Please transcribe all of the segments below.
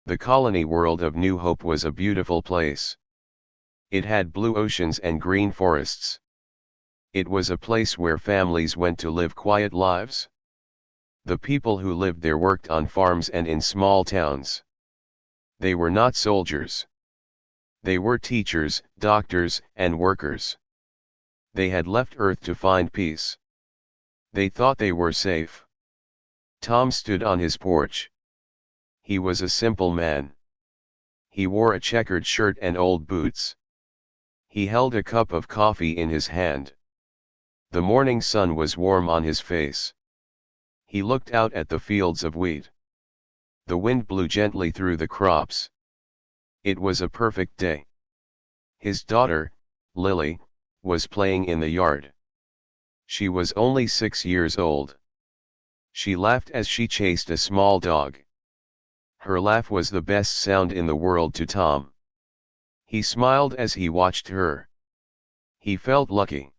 The colony world of New Hope was a beautiful place. It had blue oceans and green forests. It was a place where families went to live quiet lives. The people who lived there worked on farms and in small towns. They were not soldiers. They were teachers, doctors, and workers. They had left Earth to find peace. They thought they were safe. Tom stood on his porch. He was a simple man. He wore a checkered shirt and old boots. He held a cup of coffee in his hand. The morning sun was warm on his face. He looked out at the fields of wheat. The wind blew gently through the crops. It was a perfect day. His daughter, Lily, was playing in the yard. She was only 6 years old. She laughed as she chased a small dog. Her laugh was the best sound in the world to Tom. He smiled as he watched her. He felt lucky.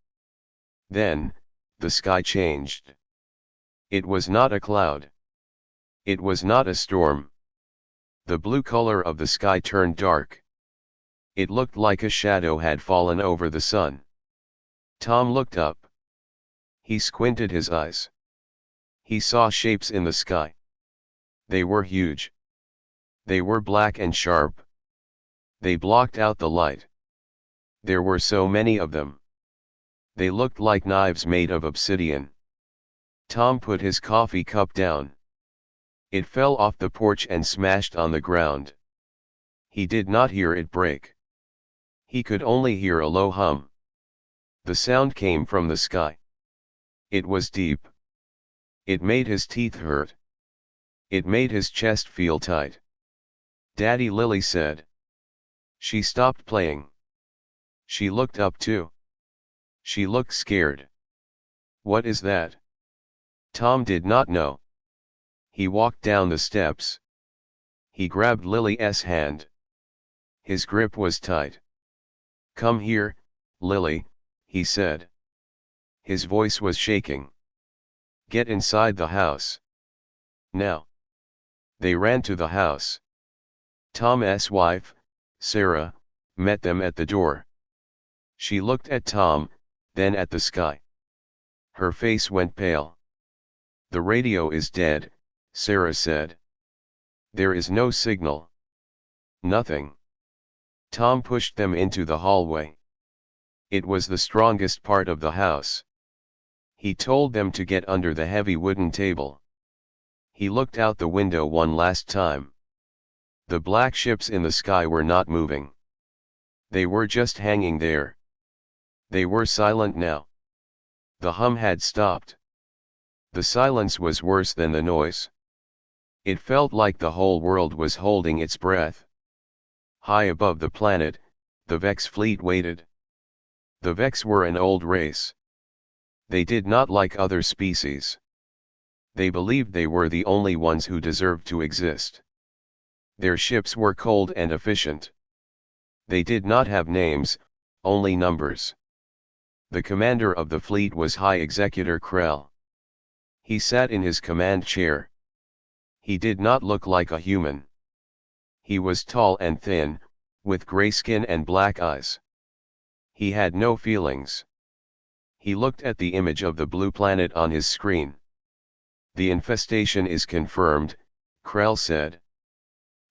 Then, the sky changed. It was not a cloud. It was not a storm. The blue color of the sky turned dark. It looked like a shadow had fallen over the sun. Tom looked up. He squinted his eyes. He saw shapes in the sky. They were huge. They were black and sharp. They blocked out the light. There were so many of them. They looked like knives made of obsidian. Tom put his coffee cup down. It fell off the porch and smashed on the ground. He did not hear it break. He could only hear a low hum. The sound came from the sky. It was deep. It made his teeth hurt. It made his chest feel tight. "Daddy," Lily said. She stopped playing. She looked up too. She looked scared. "What is that?" Tom did not know. He walked down the steps. He grabbed Lily's hand. His grip was tight. "Come here, Lily," he said. His voice was shaking. "Get inside the house. Now." They ran to the house. Tom's wife, Sarah, met them at the door. She looked at Tom, then at the sky. Her face went pale. "The radio is dead," Sarah said. "There is no signal. Nothing." Tom pushed them into the hallway. It was the strongest part of the house. He told them to get under the heavy wooden table. He looked out the window one last time. The black ships in the sky were not moving. They were just hanging there. They were silent now. The hum had stopped. The silence was worse than the noise. It felt like the whole world was holding its breath. High above the planet, the Vex fleet waited. The Vex were an old race. They did not like other species. They believed they were the only ones who deserved to exist. Their ships were cold and efficient. They did not have names, only numbers. The commander of the fleet was High Executor Krell. He sat in his command chair. He did not look like a human. He was tall and thin, with gray skin and black eyes. He had no feelings. He looked at the image of the blue planet on his screen. "The infestation is confirmed," Krell said.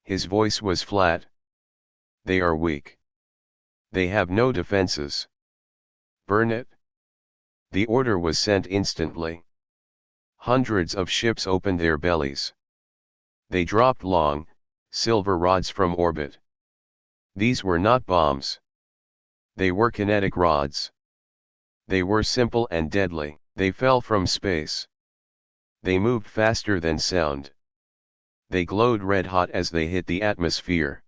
His voice was flat. "They are weak. They have no defenses. Burn it." The order was sent instantly. Hundreds of ships opened their bellies. They dropped long, silver rods from orbit. These were not bombs. They were kinetic rods. They were simple and deadly. They fell from space. They moved faster than sound. They glowed red-hot as they hit the atmosphere.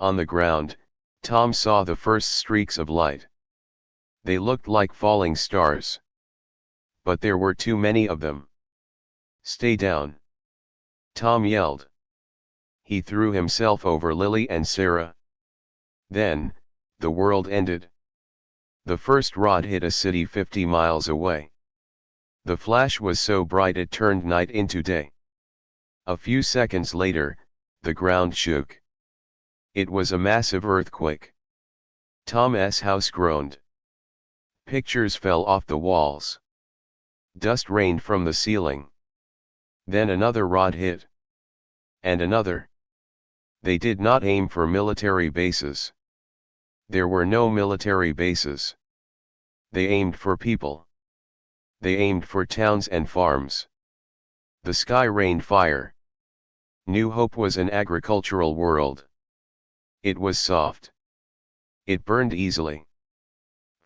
On the ground, Tom saw the first streaks of light. They looked like falling stars. But there were too many of them. "Stay down!" Tom yelled. He threw himself over Lily and Sarah. Then, the world ended. The first rod hit a city 50 miles away. The flash was so bright it turned night into day. A few seconds later, The ground shook. It was a massive earthquake. Tom's house groaned. Pictures fell off the walls. Dust rained from the ceiling. Then another rod hit. And another. They did not aim for military bases. There were no military bases. They aimed for people. They aimed for towns and farms. The sky rained fire. New Hope was an agricultural world. It was soft. It burned easily.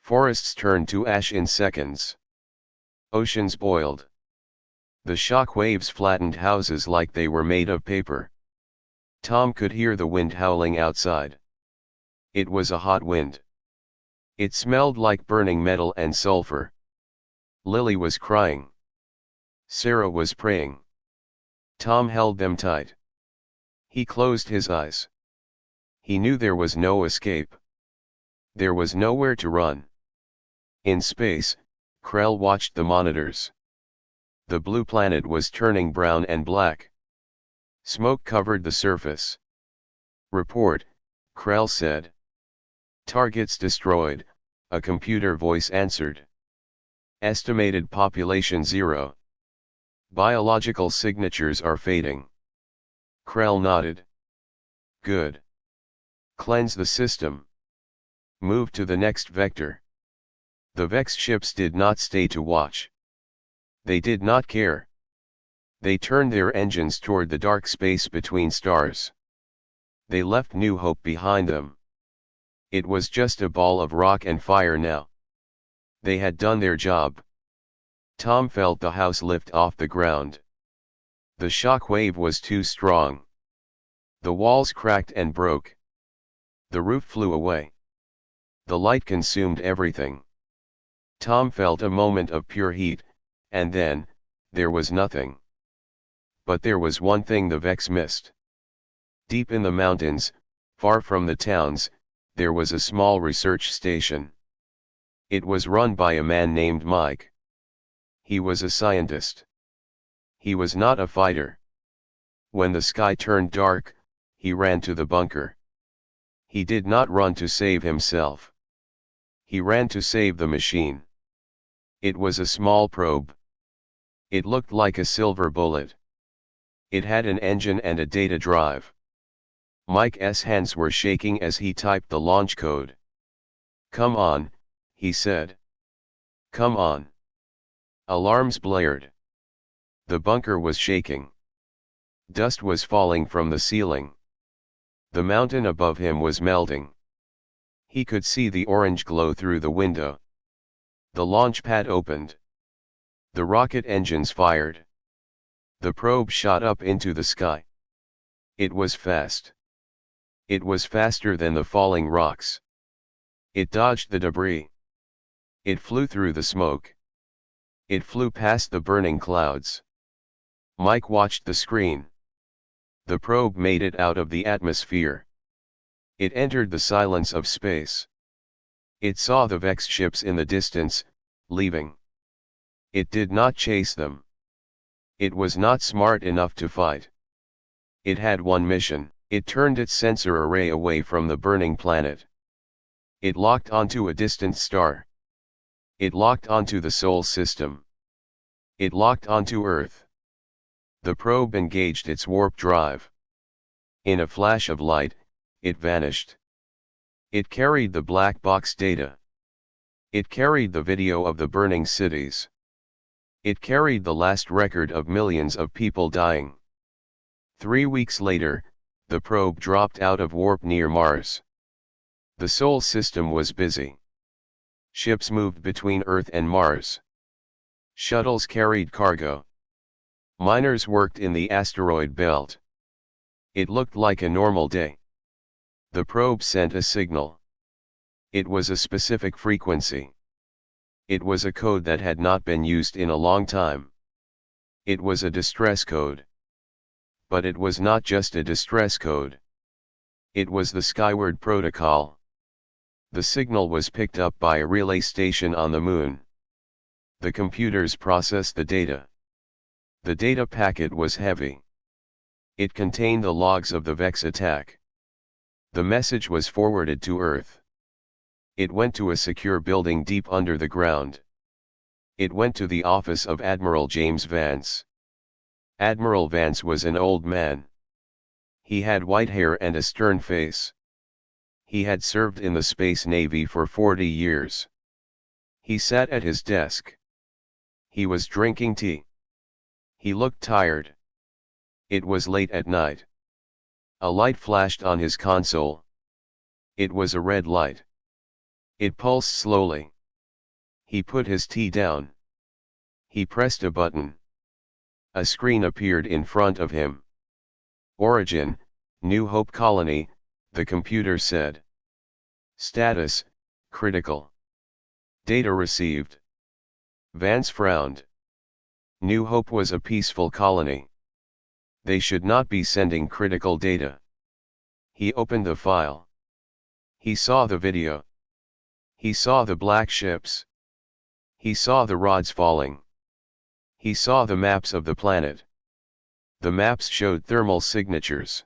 Forests turned to ash in seconds. Oceans boiled. The shock waves flattened houses like they were made of paper. Tom could hear the wind howling outside. It was a hot wind. It smelled like burning metal and sulfur. Lily was crying. Sarah was praying. Tom held them tight. He closed his eyes. He knew there was no escape. There was nowhere to run. In space, Krell watched the monitors. The blue planet was turning brown and black. Smoke covered the surface. "Report," Krell said. "Targets destroyed," a computer voice answered. "Estimated population 0. Biological signatures are fading." Krell nodded. "Good. Cleanse the system. Move to the next vector." The Vex ships did not stay to watch. They did not care. They turned their engines toward the dark space between stars. They left New Hope behind them. It was just a ball of rock and fire now. They had done their job. Tom felt the house lift off the ground. The shock wave was too strong. The walls cracked and broke. The roof flew away. The light consumed everything. Tom felt a moment of pure heat, and then, there was nothing. But there was one thing the Vex missed. Deep in the mountains, far from the towns, there was a small research station. It was run by a man named Mike. He was a scientist. He was not a fighter. When the sky turned dark, he ran to the bunker. He did not run to save himself. He ran to save the machine. It was a small probe. It looked like a silver bullet. It had an engine and a data drive. Mike's hands were shaking as he typed the launch code. "Come on," he said. "Come on." Alarms blared. The bunker was shaking. Dust was falling from the ceiling. The mountain above him was melting. He could see the orange glow through the window. The launch pad opened. The rocket engines fired. The probe shot up into the sky. It was fast. It was faster than the falling rocks. It dodged the debris. It flew through the smoke. It flew past the burning clouds. Mike watched the screen. The probe made it out of the atmosphere. It entered the silence of space. It saw the Vex ships in the distance, leaving. It did not chase them. It was not smart enough to fight. It had one mission. It turned its sensor array away from the burning planet. It locked onto a distant star. It locked onto the Sol system. It locked onto Earth. The probe engaged its warp drive. In a flash of light, it vanished. It carried the black box data. It carried the video of the burning cities. It carried the last record of millions of people dying. 3 weeks later, the probe dropped out of warp near Mars. The Sol system was busy. Ships moved between Earth and Mars. Shuttles carried cargo. Miners worked in the asteroid belt. It looked like a normal day. The probe sent a signal. It was a specific frequency. It was a code that had not been used in a long time. It was a distress code. But it was not just a distress code. It was the Skyward Protocol. The signal was picked up by a relay station on the Moon. The computers processed the data. The data packet was heavy. It contained the logs of the Vex attack. The message was forwarded to Earth. It went to a secure building deep under the ground. It went to the office of Admiral James Vance. Admiral Vance was an old man. He had white hair and a stern face. He had served in the Space Navy for 40 years. He sat at his desk. He was drinking tea. He looked tired. It was late at night. A light flashed on his console. It was a red light. It pulsed slowly. He put his tea down. He pressed a button. A screen appeared in front of him. Origin, New Hope Colony, the computer said. Status, critical. Data received. Vance frowned. New Hope was a peaceful colony. They should not be sending critical data. He opened the file. He saw the video. He saw the black ships. He saw the rods falling. He saw the maps of the planet. The maps showed thermal signatures.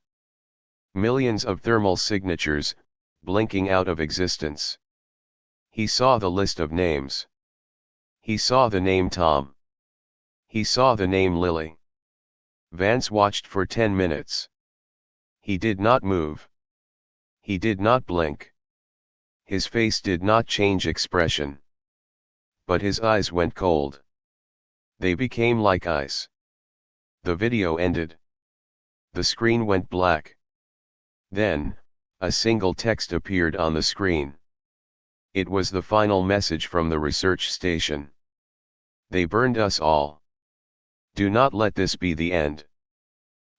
Millions of thermal signatures, blinking out of existence. He saw the list of names. He saw the name Tom. He saw the name Lily. Vance watched for 10 minutes. He did not move. He did not blink. His face did not change expression. But his eyes went cold. They became like ice. The video ended. The screen went black. Then, a single text appeared on the screen. It was the final message from the research station. They burned us all. Do not let this be the end.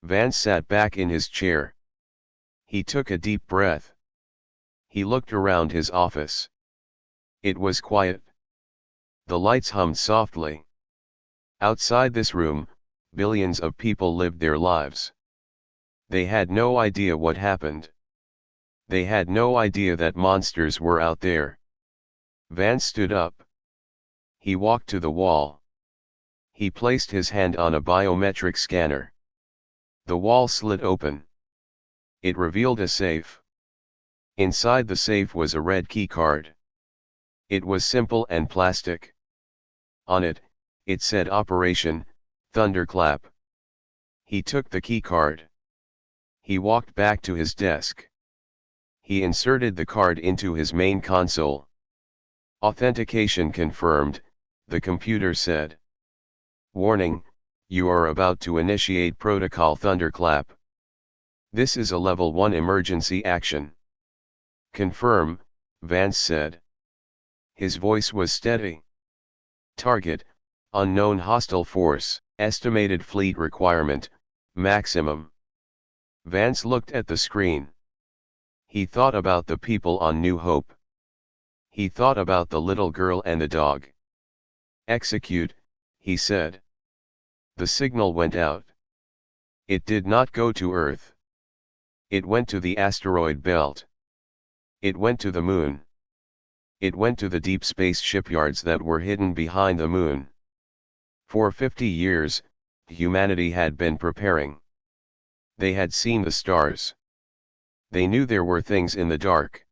Vance sat back in his chair. He took a deep breath. He looked around his office. It was quiet. The lights hummed softly. Outside this room, billions of people lived their lives. They had no idea what happened. They had no idea that monsters were out there. Vance stood up. He walked to the wall. He placed his hand on a biometric scanner. The wall slid open. It revealed a safe. Inside the safe was a red key card. It was simple and plastic. On it, it said Operation Thunderclap. He took the key card. He walked back to his desk. He inserted the card into his main console. Authentication confirmed, the computer said. Warning, you are about to initiate Protocol Thunderclap. This is a Level 1 emergency action. Confirm, Vance said. His voice was steady. Target, unknown hostile force, estimated fleet requirement, maximum. Vance looked at the screen. He thought about the people on New Hope. He thought about the little girl and the dog. Execute, he said. The signal went out. It did not go to Earth. It went to the asteroid belt. It went to the moon. It went to the deep space shipyards that were hidden behind the moon. For 50 years, humanity had been preparing. They had seen the stars. They knew there were things in the dark.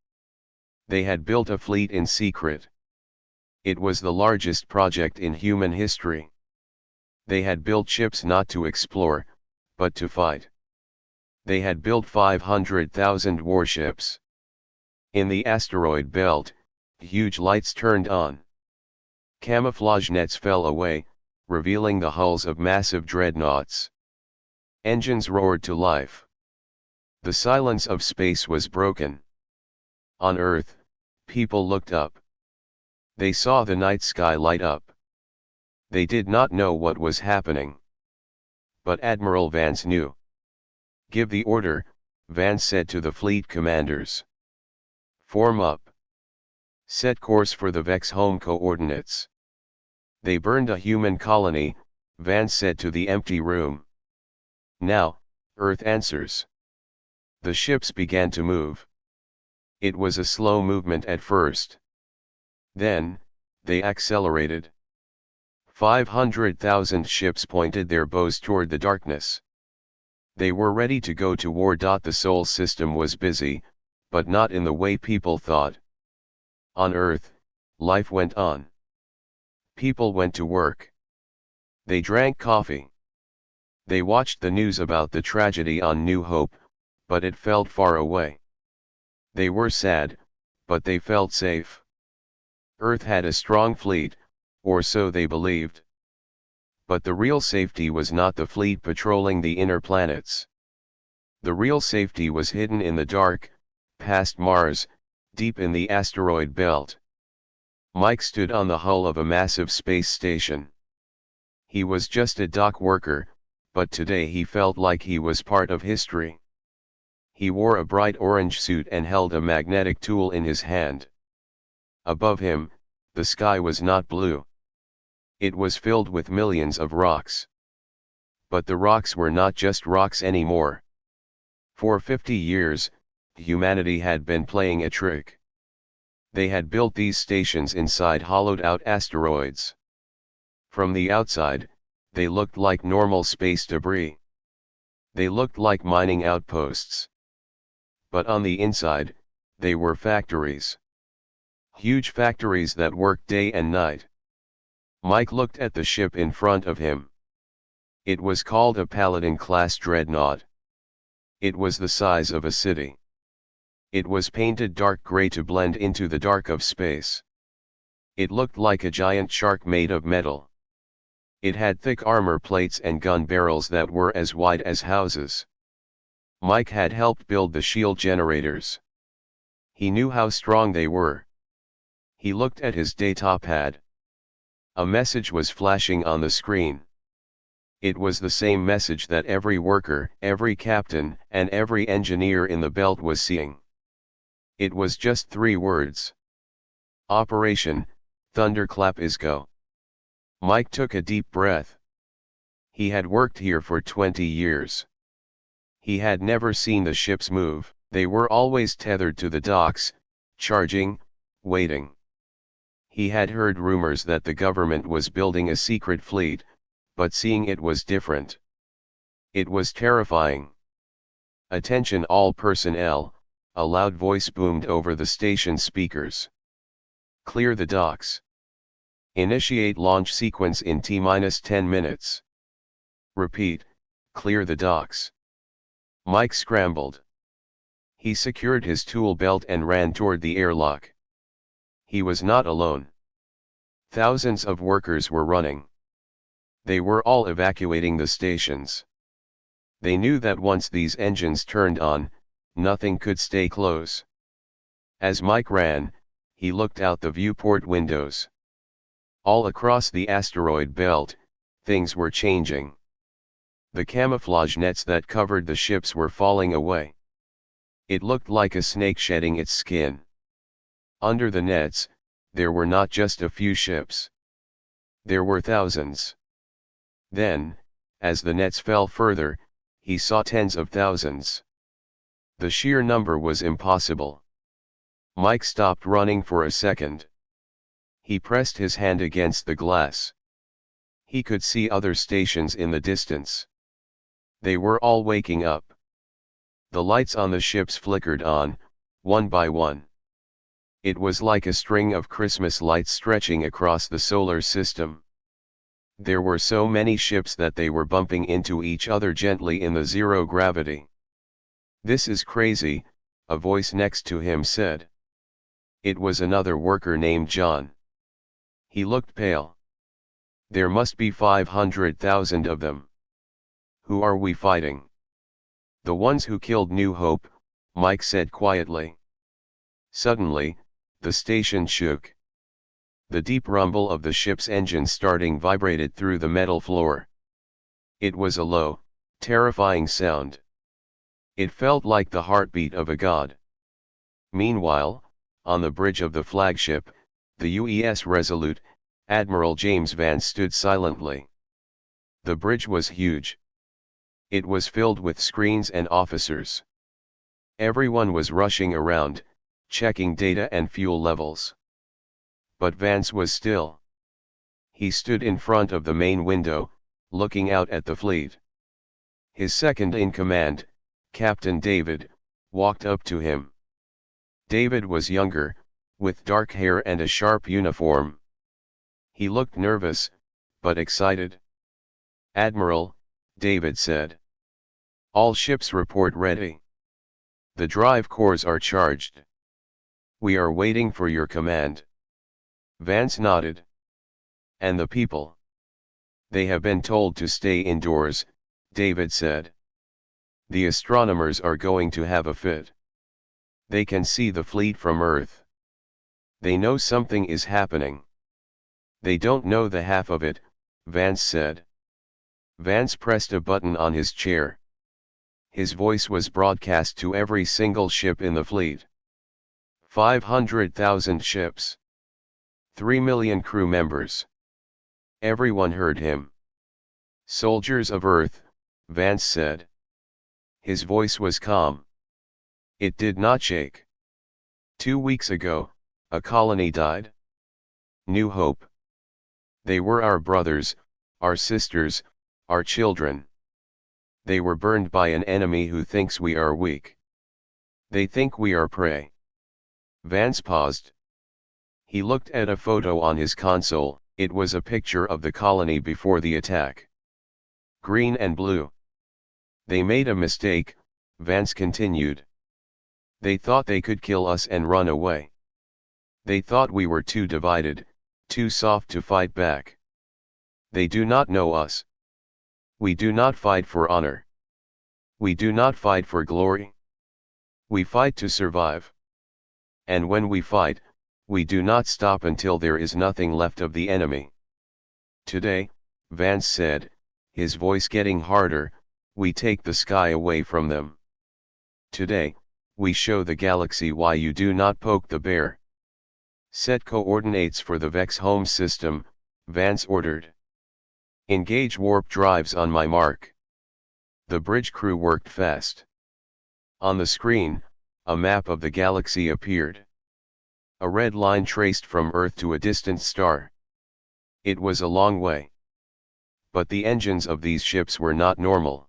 They had built a fleet in secret. It was the largest project in human history. They had built ships not to explore, but to fight. They had built 500,000 warships. In the asteroid belt, huge lights turned on. Camouflage nets fell away, revealing the hulls of massive dreadnoughts. Engines roared to life. The silence of space was broken. On Earth, people looked up. They saw the night sky light up. They did not know what was happening. But Admiral Vance knew. Give the order, Vance said to the fleet commanders. Form up. Set course for the Vex home coordinates. They burned a human colony, Vance said to the empty room. Now, Earth answers. The ships began to move. It was a slow movement at first. Then, they accelerated. 500,000 ships pointed their bows toward the darkness. They were ready to go to war. The Sol system was busy, but not in the way people thought. On Earth, life went on. People went to work. They drank coffee. They watched the news about the tragedy on New Hope, but it felt far away. They were sad, but they felt safe. Earth had a strong fleet, or so they believed. But the real safety was not the fleet patrolling the inner planets. The real safety was hidden in the dark, past Mars, deep in the asteroid belt. Mike stood on the hull of a massive space station. He was just a dock worker, but today he felt like he was part of history. He wore a bright orange suit and held a magnetic tool in his hand. Above him, the sky was not blue. It was filled with millions of rocks. But the rocks were not just rocks anymore. For 50 years, humanity had been playing a trick. They had built these stations inside hollowed-out asteroids. From the outside, they looked like normal space debris. They looked like mining outposts. But on the inside, they were factories. Huge factories that worked day and night. Mike looked at the ship in front of him. It was called a Paladin-class dreadnought. It was the size of a city. It was painted dark gray to blend into the dark of space. It looked like a giant shark made of metal. It had thick armor plates and gun barrels that were as wide as houses. Mike had helped build the shield generators. He knew how strong they were. He looked at his data pad. A message was flashing on the screen. It was the same message that every worker, every captain, and every engineer in the belt was seeing. It was just 3 words. Operation Thunderclap is go. Mike took a deep breath. He had worked here for 20 years. He had never seen the ships move. They were always tethered to the docks, charging, waiting. He had heard rumors that the government was building a secret fleet, but seeing it was different. It was terrifying. Attention all personnel, a loud voice boomed over the station speakers. Clear the docks. Initiate launch sequence in T-10 minutes. Repeat, clear the docks. Mike scrambled. He secured his tool belt and ran toward the airlock. He was not alone. Thousands of workers were running. They were all evacuating the stations. They knew that once these engines turned on, nothing could stay close. As Mike ran, he looked out the viewport windows. All across the asteroid belt, things were changing. The camouflage nets that covered the ships were falling away. It looked like a snake shedding its skin. Under the nets, there were not just a few ships. There were thousands. Then, as the nets fell further, he saw tens of thousands. The sheer number was impossible. Mike stopped running for a second. He pressed his hand against the glass. He could see other stations in the distance. They were all waking up. The lights on the ships flickered on, one by one. It was like a string of Christmas lights stretching across the solar system. There were so many ships that they were bumping into each other gently in the zero gravity. "This is crazy," a voice next to him said. It was another worker named John. He looked pale. "There must be 500,000 of them. Who are we fighting?" "The ones who killed New Hope," Mike said quietly. Suddenly, the station shook. The deep rumble of the ship's engine starting vibrated through the metal floor. It was a low, terrifying sound. It felt like the heartbeat of a god. Meanwhile, on the bridge of the flagship, the UES Resolute, Admiral James Vance stood silently. The bridge was huge. It was filled with screens and officers. Everyone was rushing around, checking data and fuel levels. But Vance was still. He stood in front of the main window, looking out at the fleet. His second in command, Captain David, walked up to him. David was younger, with dark hair and a sharp uniform. He looked nervous, but excited. "Admiral," David said. "All ships report ready. The drive cores are charged. We are waiting for your command." Vance nodded. "And the people?" "They have been told to stay indoors," David said. "The astronomers are going to have a fit. They can see the fleet from Earth. They know something is happening." "They don't know the half of it," Vance said. Vance pressed a button on his chair. His voice was broadcast to every single ship in the fleet. 500,000 ships. 3 million crew members. Everyone heard him. "Soldiers of Earth," Vance said. His voice was calm. It did not shake. 2 weeks ago, a colony died. New Hope. They were our brothers, our sisters, our children. They were burned by an enemy who thinks we are weak. They think we are prey." Vance paused. He looked at a photo on his console. It was a picture of the colony before the attack. Green and blue. "They made a mistake," Vance continued. "They thought they could kill us and run away. They thought we were too divided, too soft to fight back. They do not know us. We do not fight for honor. We do not fight for glory. We fight to survive. And when we fight, we do not stop until there is nothing left of the enemy. Today," Vance said, his voice getting harder, "we take the sky away from them. Today, we show the galaxy why you do not poke the bear." "Set coordinates for the Vex home system," Vance ordered. "Engage warp drives on my mark." The bridge crew worked fast. On the screen, a map of the galaxy appeared. A red line traced from Earth to a distant star. It was a long way. But the engines of these ships were not normal.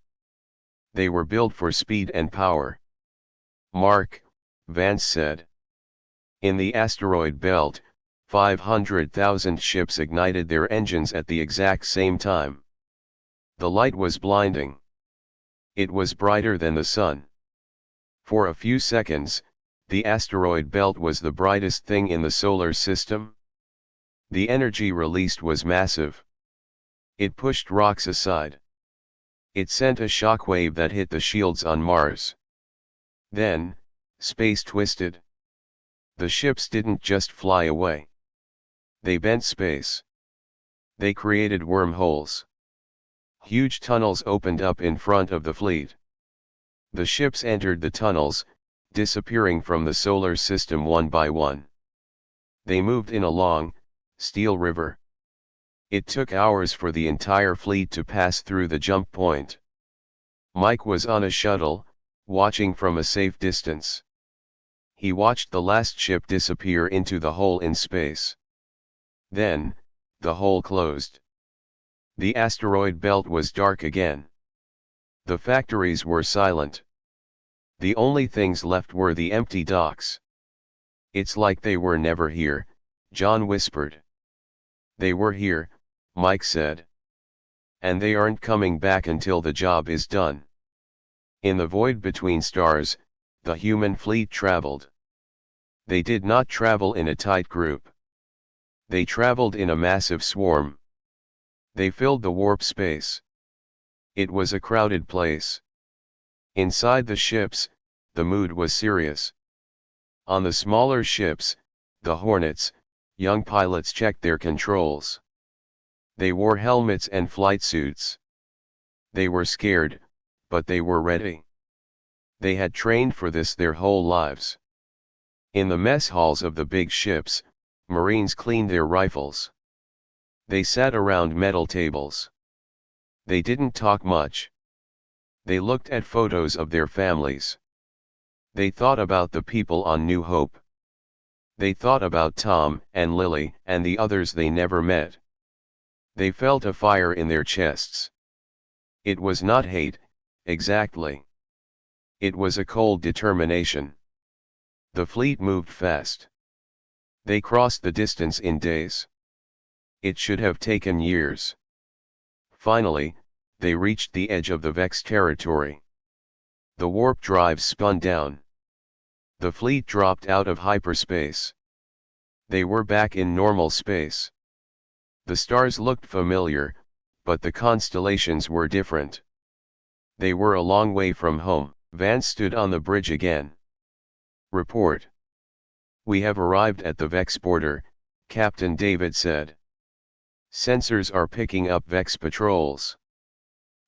They were built for speed and power. "Mark," Vance said. In the asteroid belt, 500,000 ships ignited their engines at the exact same time. The light was blinding. It was brighter than the sun. For a few seconds, the asteroid belt was the brightest thing in the solar system. The energy released was massive. It pushed rocks aside. It sent a shockwave that hit the shields on Mars. Then, space twisted. The ships didn't just fly away. They bent space. They created wormholes. Huge tunnels opened up in front of the fleet. The ships entered the tunnels, disappearing from the solar system one by one. They moved in a long, steel river. It took hours for the entire fleet to pass through the jump point. Mike was on a shuttle, watching from a safe distance. He watched the last ship disappear into the hole in space. Then, the hole closed. The asteroid belt was dark again. The factories were silent. The only things left were the empty docks. "It's like they were never here," John whispered. "They were here," Mike said. "And they aren't coming back until the job is done." In the void between stars, the human fleet traveled. They did not travel in a tight group. They traveled in a massive swarm. They filled the warp space. It was a crowded place. Inside the ships, the mood was serious. On the smaller ships, the Hornets, young pilots checked their controls. They wore helmets and flight suits. They were scared, but they were ready. They had trained for this their whole lives. In the mess halls of the big ships, Marines cleaned their rifles. They sat around metal tables. They didn't talk much. They looked at photos of their families. They thought about the people on New Hope. They thought about Tom and Lily and the others they never met. They felt a fire in their chests. It was not hate, Exactly. It was a cold determination. The fleet moved fast. They crossed the distance in days. It should have taken years. Finally, they reached the edge of the Vex territory. The warp drive spun down. The fleet dropped out of hyperspace. They were back in normal space. The stars looked familiar, but the constellations were different. They were a long way from home. Vance stood on the bridge again. "Report. We have arrived at the Vex border," Captain David said. "Sensors are picking up Vex patrols.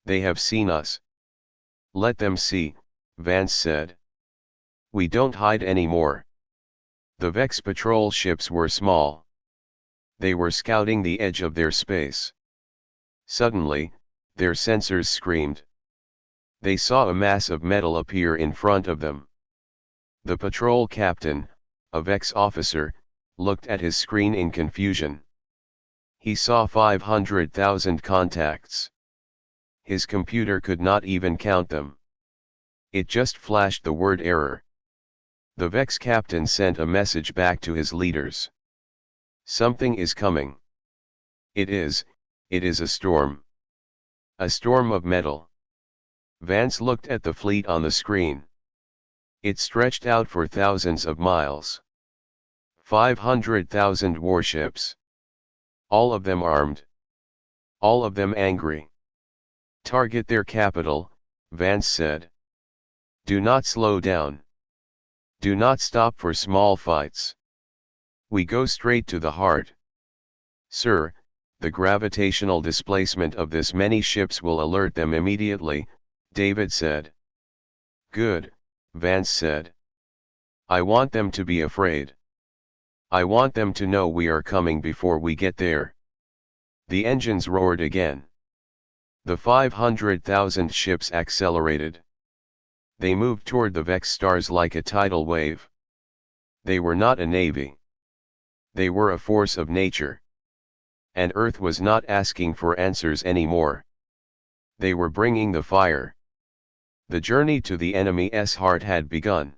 They have seen us." "Let them see," Vance said. "We don't hide anymore." The Vex patrol ships were small. They were scouting the edge of their space. Suddenly, their sensors screamed. They saw a mass of metal appear in front of them. The patrol captain, a Vex officer, looked at his screen in confusion. He saw 500,000 contacts. His computer could not even count them. It just flashed the word error. The Vex captain sent a message back to his leaders. "Something is coming. It is a storm. A storm of metal." Vance looked at the fleet on the screen. It stretched out for thousands of miles. 500,000 warships. All of them armed. All of them angry. "Target their capital," Vance said. "Do not slow down. Do not stop for small fights. We go straight to the heart." "Sir, the gravitational displacement of this many ships will alert them immediately," David said. "Good," Vance said. "I want them to be afraid. I want them to know we are coming before we get there." The engines roared again. The 500,000 ships accelerated. They moved toward the Vex stars like a tidal wave. They were not a navy. They were a force of nature. And Earth was not asking for answers anymore. They were bringing the fire. The journey to the enemy's heart had begun.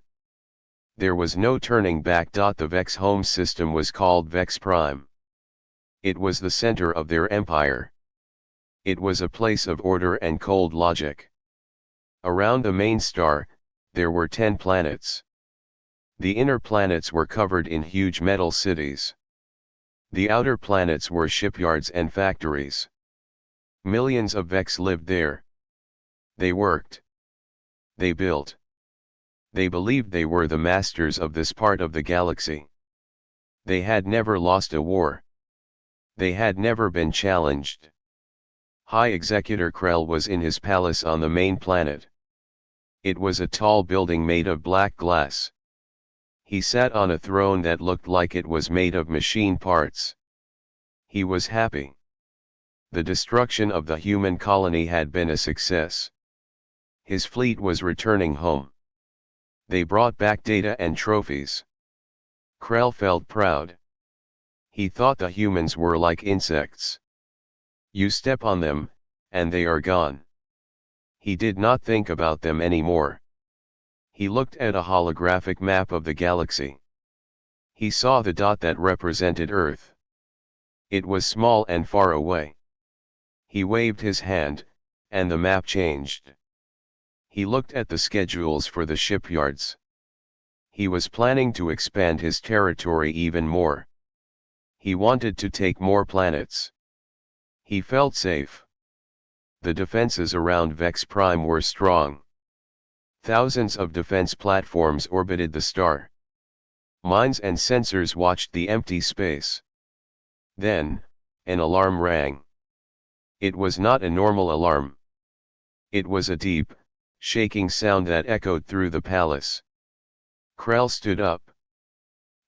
There was no turning back. The Vex home system was called Vex Prime. It was the center of their empire. It was a place of order and cold logic. Around the main star, there were 10 planets. The inner planets were covered in huge metal cities. The outer planets were shipyards and factories. Millions of Vex lived there. They worked. They built. They believed they were the masters of this part of the galaxy. They had never lost a war. They had never been challenged. High Executor Krell was in his palace on the main planet. It was a tall building made of black glass. He sat on a throne that looked like it was made of machine parts. He was happy. The destruction of the human colony had been a success. His fleet was returning home. They brought back data and trophies. Krell felt proud. He thought the humans were like insects. You step on them, and they are gone. He did not think about them anymore. He looked at a holographic map of the galaxy. He saw the dot that represented Earth. It was small and far away. He waved his hand, and the map changed. He looked at the schedules for the shipyards. He was planning to expand his territory even more. He wanted to take more planets. He felt safe. The defenses around Vex Prime were strong. Thousands of defense platforms orbited the star. Mines and sensors watched the empty space. Then, an alarm rang. It was not a normal alarm. It was a deep, shaking sound that echoed through the palace. Krell stood up.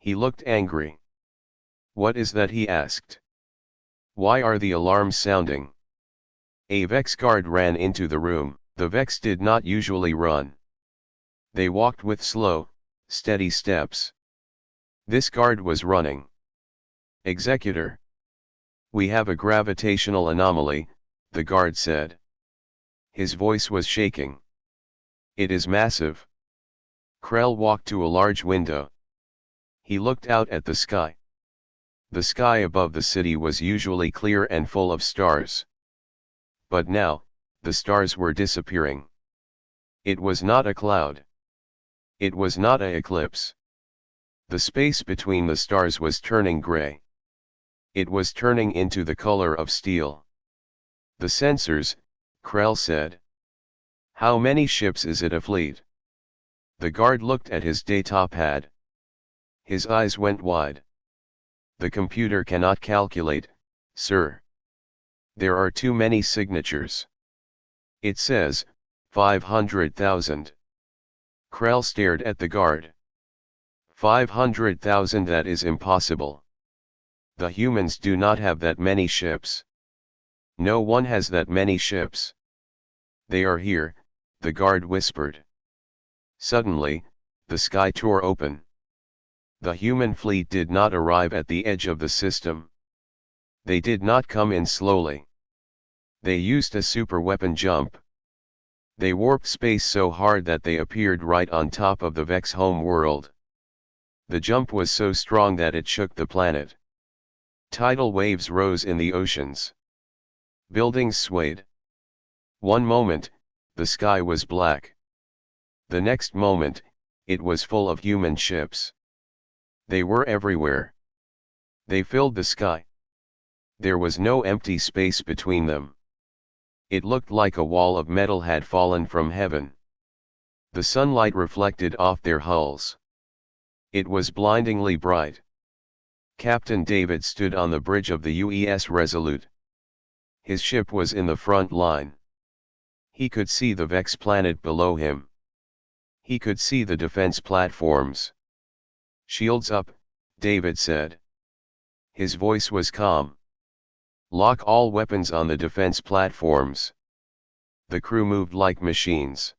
He looked angry. "What is that?" he asked. "Why are the alarms sounding?" A Vex guard ran into the room. The Vex did not usually run. They walked with slow, steady steps. This guard was running. "Executor. We have a gravitational anomaly," the guard said. His voice was shaking. It is massive. Krell walked to a large window. He looked out at the sky. The sky above the city was usually clear and full of stars. But now, the stars were disappearing. It was not a cloud. It was not an eclipse. The space between the stars was turning gray. It was turning into the color of steel. The sensors, Krell said. How many ships is it a fleet? The guard looked at his data pad. His eyes went wide. The computer cannot calculate, sir. There are too many signatures. It says, 500,000. Krell stared at the guard. 500,000, that is impossible. The humans do not have that many ships. No one has that many ships. They are here, the guard whispered. Suddenly, the sky tore open. The human fleet did not arrive at the edge of the system. They did not come in slowly. They used a superweapon jump. They warped space so hard that they appeared right on top of the Vex home world. The jump was so strong that it shook the planet. Tidal waves rose in the oceans. Buildings swayed. One moment, the sky was black. The next moment, it was full of human ships. They were everywhere. They filled the sky. There was no empty space between them. It looked like a wall of metal had fallen from heaven. The sunlight reflected off their hulls. It was blindingly bright. Captain David stood on the bridge of the UES Resolute. His ship was in the front line. He could see the Vex planet below him. He could see the defense platforms. Shields up, David said. His voice was calm. Lock all weapons on the defense platforms. The crew moved like machines.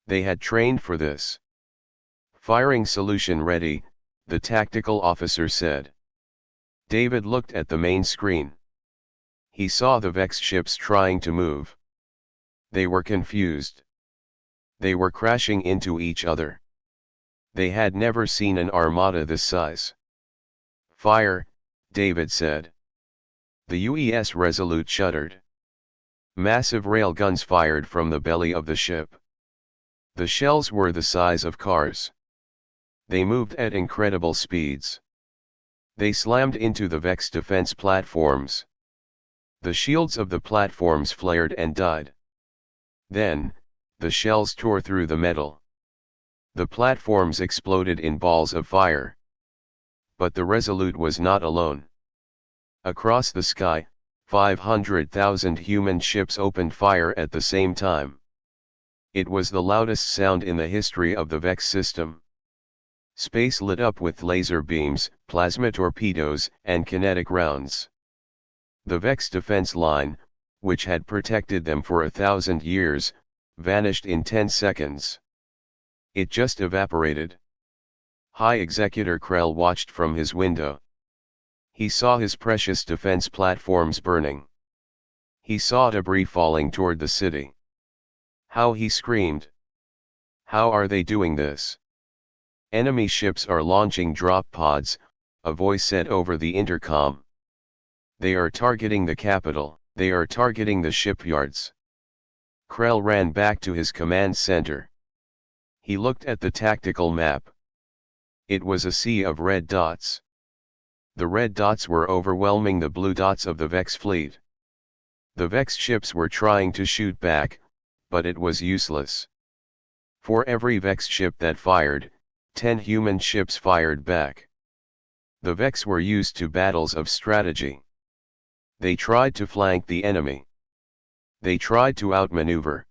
They had trained for this. Firing solution ready, the tactical officer said. David looked at the main screen. He saw the Vex ships trying to move. They were confused. They were crashing into each other. They had never seen an armada this size. Fire, David said. The UES Resolute shuddered. Massive railguns fired from the belly of the ship. The shells were the size of cars. They moved at incredible speeds. They slammed into the Vex defense platforms. The shields of the platforms flared and died. Then, the shells tore through the metal. The platforms exploded in balls of fire. But the Resolute was not alone. Across the sky, 500,000 human ships opened fire at the same time. It was the loudest sound in the history of the Vex system. Space lit up with laser beams, plasma torpedoes, and kinetic rounds. The Vex defense line, which had protected them for 1,000 years, vanished in 10 seconds. It just evaporated. High Executor Krell watched from his window. He saw his precious defense platforms burning. He saw debris falling toward the city. How he screamed. How are they doing this? Enemy ships are launching drop pods, a voice said over the intercom. They are targeting the capital, they are targeting the shipyards. Krell ran back to his command center. He looked at the tactical map. It was a sea of red dots. The red dots were overwhelming the blue dots of the Vex fleet. The Vex ships were trying to shoot back, but it was useless. For every Vex ship that fired, 10 human ships fired back. The Vex were used to battles of strategy. They tried to flank the enemy. They tried to outmaneuver.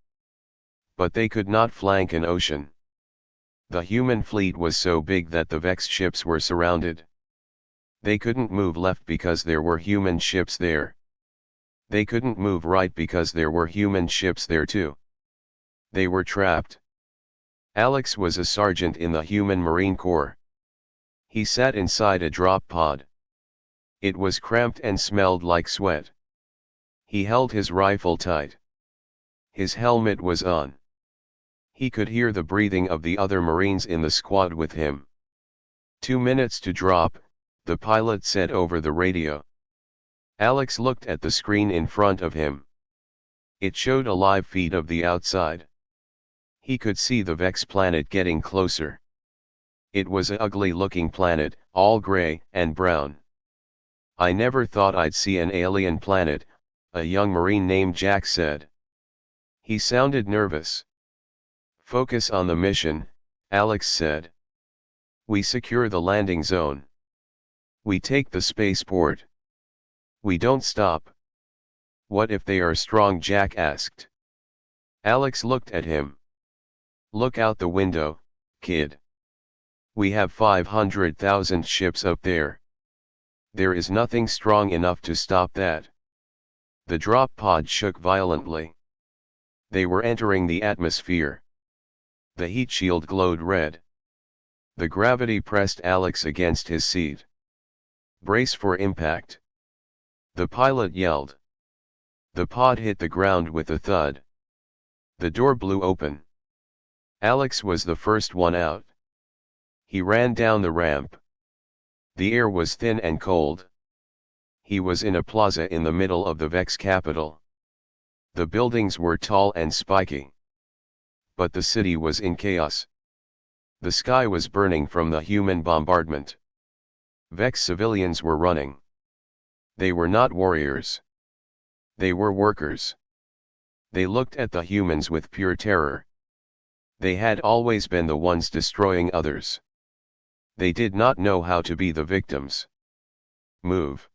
But they could not flank an ocean. The human fleet was so big that the Vex ships were surrounded. They couldn't move left because there were human ships there. They couldn't move right because there were human ships there too. They were trapped. Alex was a sergeant in the Human Marine Corps. He sat inside a drop pod. It was cramped and smelled like sweat. He held his rifle tight. His helmet was on. He could hear the breathing of the other Marines in the squad with him. 2 minutes to drop, the pilot said over the radio. Alex looked at the screen in front of him. It showed a live feed of the outside. He could see the Vex planet getting closer. It was an ugly-looking planet, all gray and brown. "I never thought I'd see an alien planet," a young Marine named Jack said. He sounded nervous. "Focus on the mission," Alex said. "We secure the landing zone. We take the spaceport. We don't stop." "What if they are strong?" Jack asked. Alex looked at him. "Look out the window, kid. We have 500,000 ships up there. There is nothing strong enough to stop that." The drop pod shook violently. They were entering the atmosphere. The heat shield glowed red. The gravity pressed Alex against his seat. "Brace for impact," the pilot yelled. The pod hit the ground with a thud. The door blew open. Alex was the first one out. He ran down the ramp. The air was thin and cold. He was in a plaza in the middle of the Vex capital. The buildings were tall and spiky. But the city was in chaos. The sky was burning from the human bombardment. Vex civilians were running. They were not warriors. They were workers. They looked at the humans with pure terror. They had always been the ones destroying others. They did not know how to be the victims. "Move!"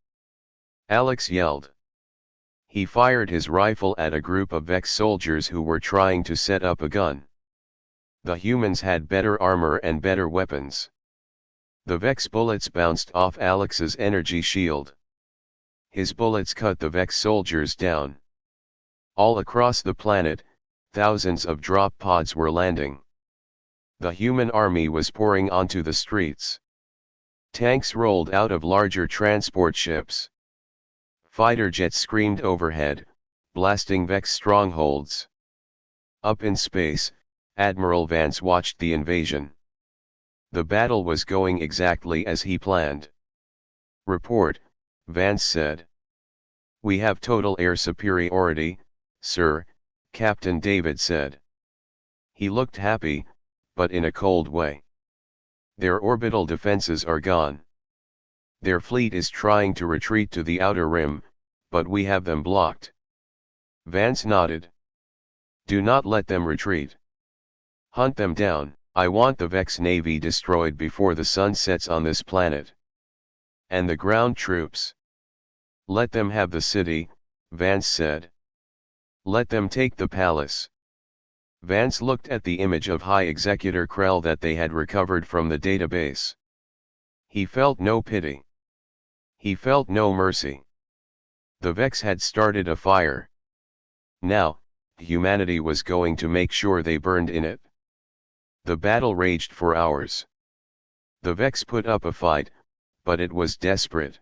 Alex yelled. He fired his rifle at a group of Vex soldiers who were trying to set up a gun. The humans had better armor and better weapons. The Vex bullets bounced off Alex's energy shield. His bullets cut the Vex soldiers down. All across the planet, thousands of drop pods were landing. The human army was pouring onto the streets. Tanks rolled out of larger transport ships. Fighter jets screamed overhead, blasting Vex strongholds. Up in space, Admiral Vance watched the invasion. The battle was going exactly as he planned. "Report," Vance said. "We have total air superiority, sir," Captain David said. He looked happy, but in a cold way. "Their orbital defenses are gone. Their fleet is trying to retreat to the outer rim, but we have them blocked." Vance nodded. "Do not let them retreat. Hunt them down. I want the Vex Navy destroyed before the sun sets on this planet. And the ground troops. Let them have the city," Vance said. "Let them take the palace." Vance looked at the image of High Executor Krell that they had recovered from the database. He felt no pity. He felt no mercy. The Vex had started a fire. Now, humanity was going to make sure they burned in it. The battle raged for hours. The Vex put up a fight, but it was desperate.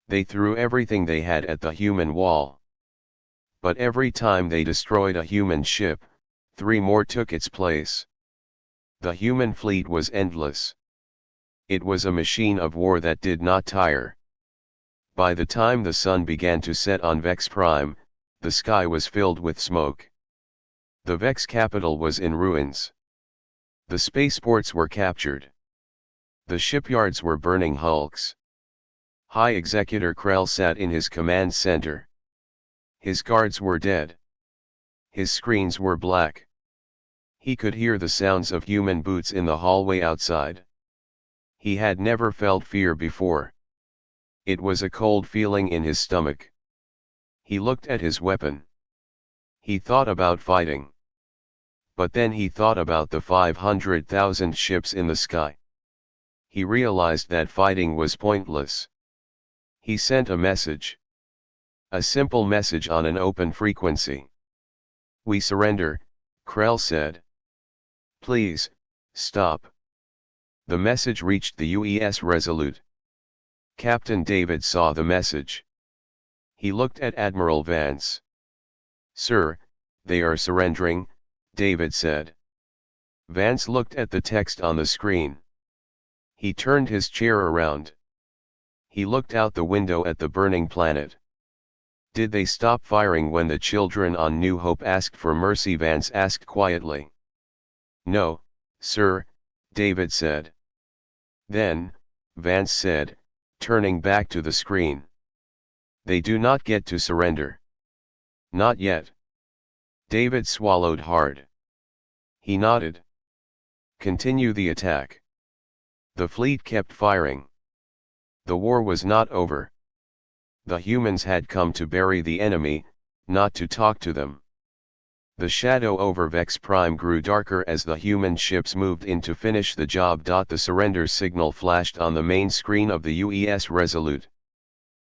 They threw everything they had at the human wall. But every time they destroyed a human ship, 3 more took its place. The human fleet was endless. It was a machine of war that did not tire. By the time the sun began to set on Vex Prime, the sky was filled with smoke. The Vex capital was in ruins. The spaceports were captured. The shipyards were burning hulks. High Executor Krell sat in his command center. His guards were dead. His screens were black. He could hear the sounds of human boots in the hallway outside. He had never felt fear before. It was a cold feeling in his stomach. He looked at his weapon. He thought about fighting. But then he thought about the 500,000 ships in the sky. He realized that fighting was pointless. He sent a message. A simple message on an open frequency. "We surrender," Krell said. "Please, stop." The message reached the UES Resolute. Captain David saw the message. He looked at Admiral Vance. "Sir, they are surrendering," David said. Vance looked at the text on the screen. He turned his chair around. He looked out the window at the burning planet. Did they stop firing when the children on New Hope asked for mercy? Vance asked quietly. No, sir, David said. Then, Vance said, turning back to the screen. They do not get to surrender. Not yet. David swallowed hard. He nodded. Continue the attack. The fleet kept firing. The war was not over. The humans had come to bury the enemy, not to talk to them. The shadow over Vex Prime grew darker as the human ships moved in to finish the job. The surrender signal flashed on the main screen of the UES Resolute.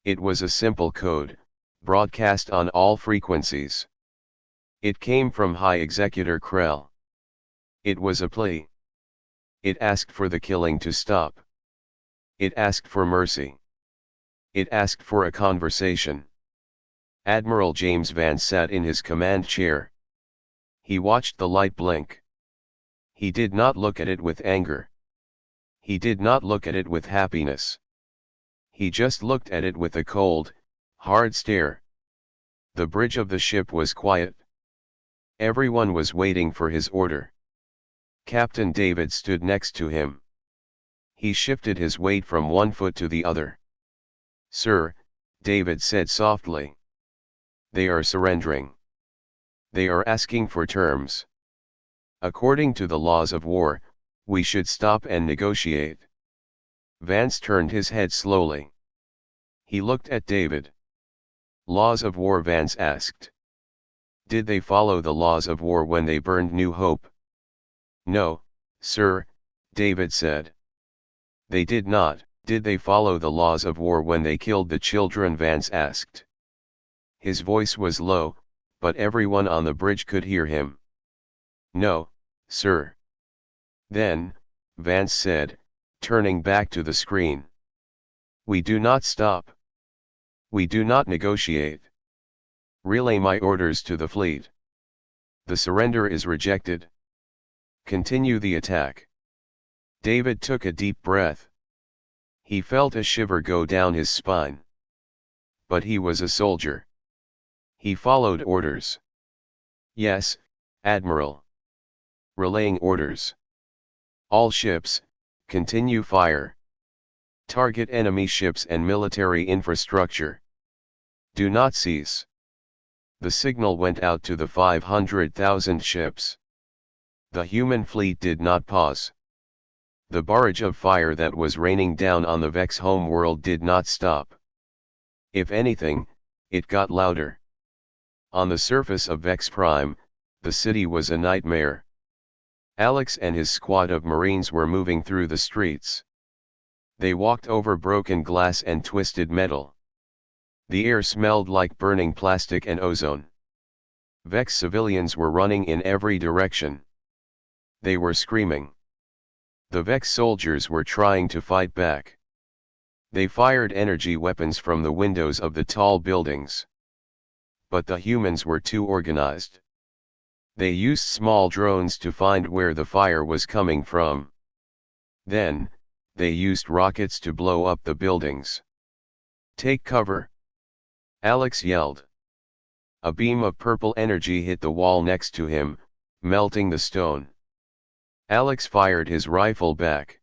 It was a simple code, broadcast on all frequencies. It came from High Executor Krell. It was a plea. It asked for the killing to stop. It asked for mercy. It asked for a conversation. Admiral James Vance sat in his command chair. He watched the light blink. He did not look at it with anger. He did not look at it with happiness. He just looked at it with a cold, hard stare. The bridge of the ship was quiet. Everyone was waiting for his order. Captain David stood next to him. He shifted his weight from one foot to the other. Sir, David said softly. They are surrendering. They are asking for terms. According to the laws of war, we should stop and negotiate. Vance turned his head slowly. He looked at David. Laws of war? Vance asked. Did they follow the laws of war when they burned New Hope? No, sir, David said. They did not. Did they follow the laws of war when they killed the children? Vance asked. His voice was low, but everyone on the bridge could hear him. No, sir. Then, Vance said, turning back to the screen. We do not stop. We do not negotiate. Relay my orders to the fleet. The surrender is rejected. Continue the attack. David took a deep breath. He felt a shiver go down his spine. But he was a soldier. He followed orders. Yes, Admiral. Relaying orders. All ships, continue fire. Target enemy ships and military infrastructure. Do not cease. The signal went out to the 500,000 ships. The human fleet did not pause. The barrage of fire that was raining down on the Vex home world did not stop. If anything, it got louder. On the surface of Vex Prime, the city was a nightmare. Alex and his squad of Marines were moving through the streets. They walked over broken glass and twisted metal. The air smelled like burning plastic and ozone. Vex civilians were running in every direction. They were screaming. The Vex soldiers were trying to fight back. They fired energy weapons from the windows of the tall buildings. But the humans were too organized. They used small drones to find where the fire was coming from. Then, they used rockets to blow up the buildings. Take cover! Alex yelled. A beam of purple energy hit the wall next to him, melting the stone. Alex fired his rifle back.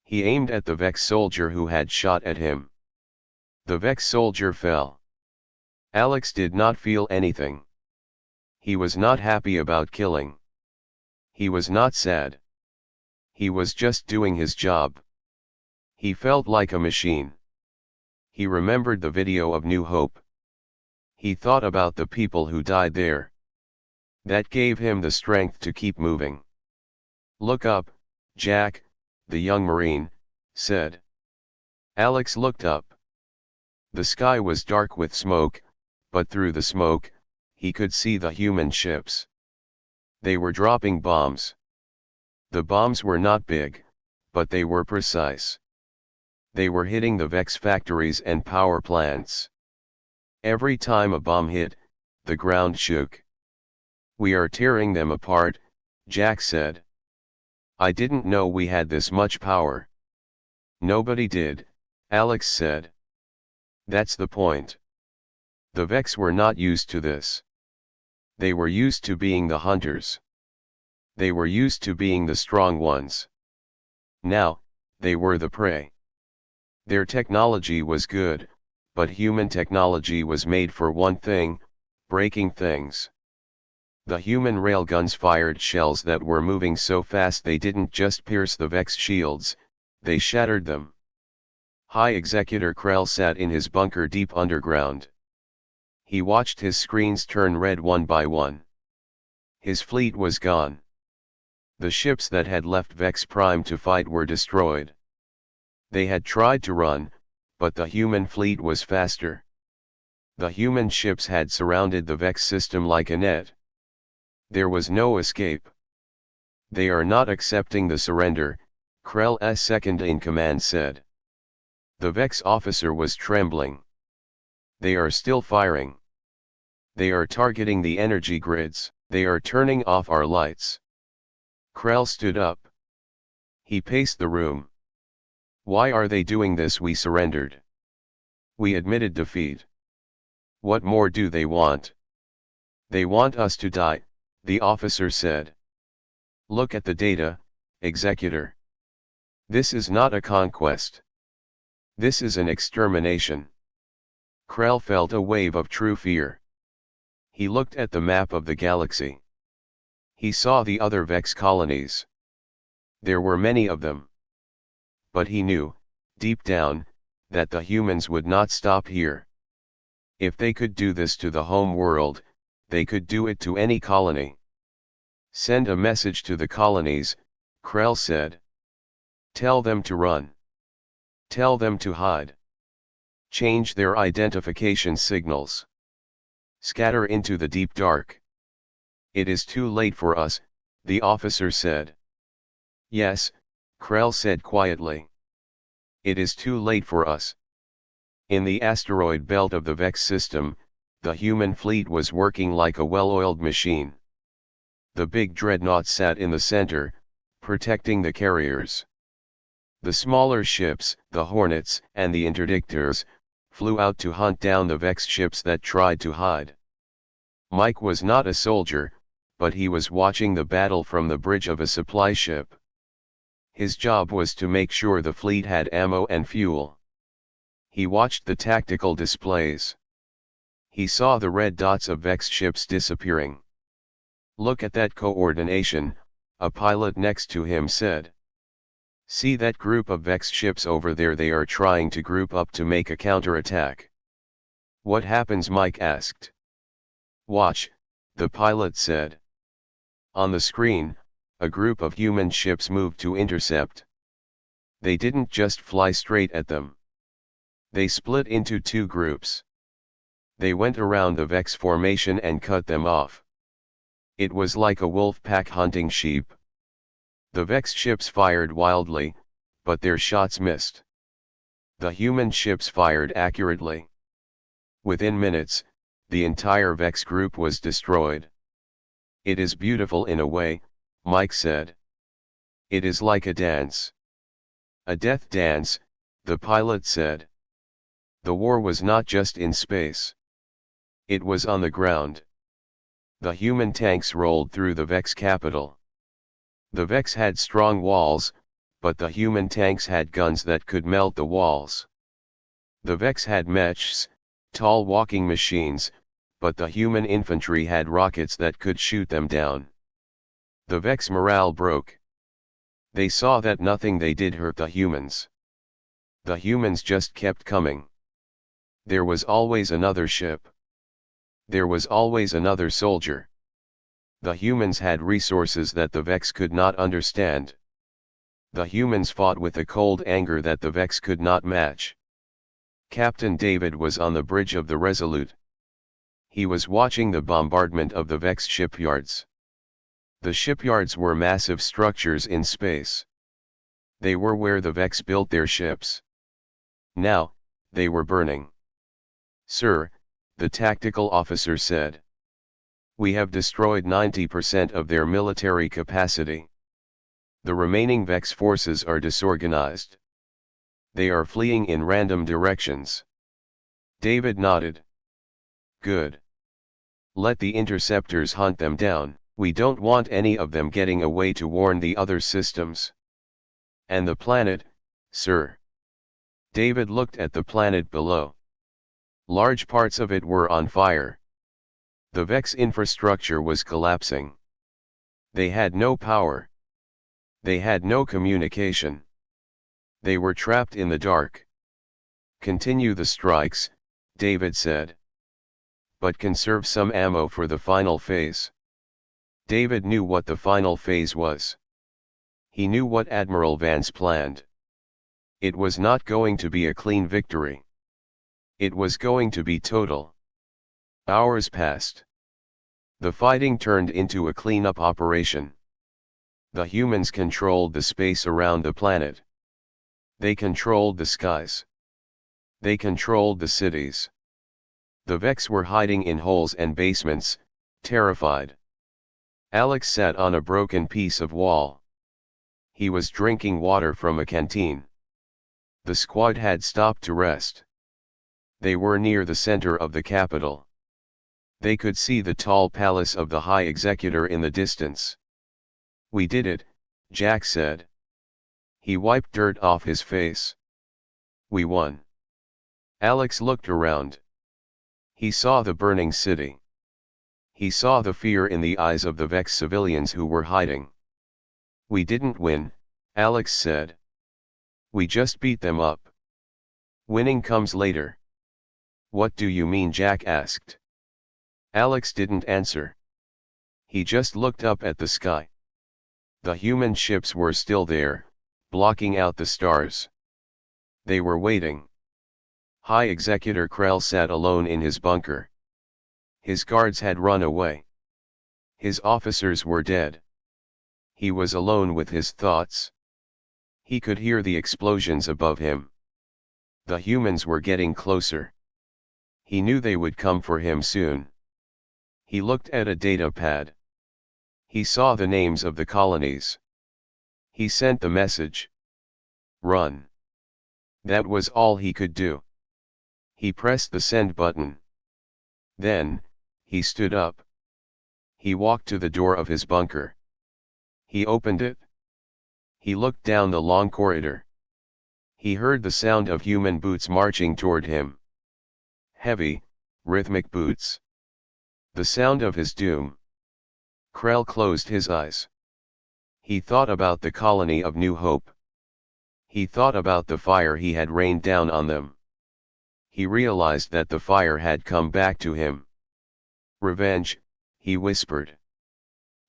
He aimed at the Vex soldier who had shot at him. The Vex soldier fell. Alex did not feel anything. He was not happy about killing. He was not sad. He was just doing his job. He felt like a machine. He remembered the video of New Hope. He thought about the people who died there. That gave him the strength to keep moving. Look up, Jack, the young Marine said. Alex looked up. The sky was dark with smoke, but through the smoke, he could see the human ships. They were dropping bombs. The bombs were not big, but they were precise. They were hitting the Vex factories and power plants. Every time a bomb hit, the ground shook. We are tearing them apart, Jack said. I didn't know we had this much power. Nobody did, Alex said. That's the point. The Vex were not used to this. They were used to being the hunters. They were used to being the strong ones. Now, they were the prey. Their technology was good, but human technology was made for one thing: breaking things. The human railguns fired shells that were moving so fast they didn't just pierce the Vex shields, they shattered them. High Executor Krell sat in his bunker deep underground. He watched his screens turn red one by one. His fleet was gone. The ships that had left Vex Prime to fight were destroyed. They had tried to run, but the human fleet was faster. The human ships had surrounded the Vex system like a net. There was no escape. They are not accepting the surrender, Krell's second-in-command said. The Vex officer was trembling. They are still firing. They are targeting the energy grids. They are turning off our lights. Krell stood up. He paced the room. Why are they doing this? We surrendered. We admitted defeat. What more do they want? They want us to die, the officer said. Look at the data, Executor. This is not a conquest. This is an extermination. Krell felt a wave of true fear. He looked at the map of the galaxy. He saw the other Vex colonies. There were many of them. But he knew, deep down, that the humans would not stop here. If they could do this to the home world, they could do it to any colony. Send a message to the colonies, Krell said. Tell them to run. Tell them to hide. Change their identification signals. Scatter into the deep dark. It is too late for us, the officer said. Yes, Krell said quietly. It is too late for us. In the asteroid belt of the Vex system, the human fleet was working like a well-oiled machine. The big dreadnought sat in the center, protecting the carriers. The smaller ships, the Hornets and the Interdictors, flew out to hunt down the Vex ships that tried to hide. Mike was not a soldier, but he was watching the battle from the bridge of a supply ship. His job was to make sure the fleet had ammo and fuel. He watched the tactical displays. He saw the red dots of Vex ships disappearing. Look at that coordination, a pilot next to him said. See that group of Vex ships over there? They are trying to group up to make a counterattack. What happens? Mike asked. Watch, the pilot said. On the screen, a group of human ships moved to intercept. They didn't just fly straight at them. They split into two groups. They went around the Vex formation and cut them off. It was like a wolf pack hunting sheep. The Vex ships fired wildly, but their shots missed. The human ships fired accurately. Within minutes, the entire Vex group was destroyed. It is beautiful in a way, Mike said. It is like a dance. A death dance, the pilot said. The war was not just in space. It was on the ground. The human tanks rolled through the Vex capital. The Vex had strong walls, but the human tanks had guns that could melt the walls. The Vex had mechs, tall walking machines, but the human infantry had rockets that could shoot them down. The Vex morale broke. They saw that nothing they did hurt the humans. The humans just kept coming. There was always another ship. There was always another soldier. The humans had resources that the Vex could not understand. The humans fought with a cold anger that the Vex could not match. Captain David was on the bridge of the Resolute. He was watching the bombardment of the Vex shipyards. The shipyards were massive structures in space. They were where the Vex built their ships. Now, they were burning. Sir, the tactical officer said. We have destroyed 90% of their military capacity. The remaining Vex forces are disorganized. They are fleeing in random directions. David nodded. Good. Let the interceptors hunt them down. We don't want any of them getting away to warn the other systems. And the planet, sir? David looked at the planet below. Large parts of it were on fire. The Vex infrastructure was collapsing. They had no power. They had no communication. They were trapped in the dark. Continue the strikes, David said. But conserve some ammo for the final phase. David knew what the final phase was. He knew what Admiral Vance planned. It was not going to be a clean victory. It was going to be total. Hours passed. The fighting turned into a cleanup operation. The humans controlled the space around the planet. They controlled the skies. They controlled the cities. The Vex were hiding in holes and basements, terrified. Alex sat on a broken piece of wall. He was drinking water from a canteen. The squad had stopped to rest. They were near the center of the capital. They could see the tall palace of the High Executor in the distance. We did it, Jack said. He wiped dirt off his face. We won. Alex looked around. He saw the burning city. He saw the fear in the eyes of the Vex civilians who were hiding. We didn't win, Alex said. We just beat them up. Winning comes later. What do you mean? Jack asked. Alex didn't answer. He just looked up at the sky. The human ships were still there, blocking out the stars. They were waiting. High Executor Krell sat alone in his bunker. His guards had run away. His officers were dead. He was alone with his thoughts. He could hear the explosions above him. The humans were getting closer. He knew they would come for him soon. He looked at a data pad. He saw the names of the colonies. He sent the message. Run. That was all he could do. He pressed the send button. Then, he stood up. He walked to the door of his bunker. He opened it. He looked down the long corridor. He heard the sound of human boots marching toward him. Heavy, rhythmic boots. The sound of his doom. Krell closed his eyes. He thought about the colony of New Hope. He thought about the fire he had rained down on them. He realized that the fire had come back to him. Revenge, he whispered.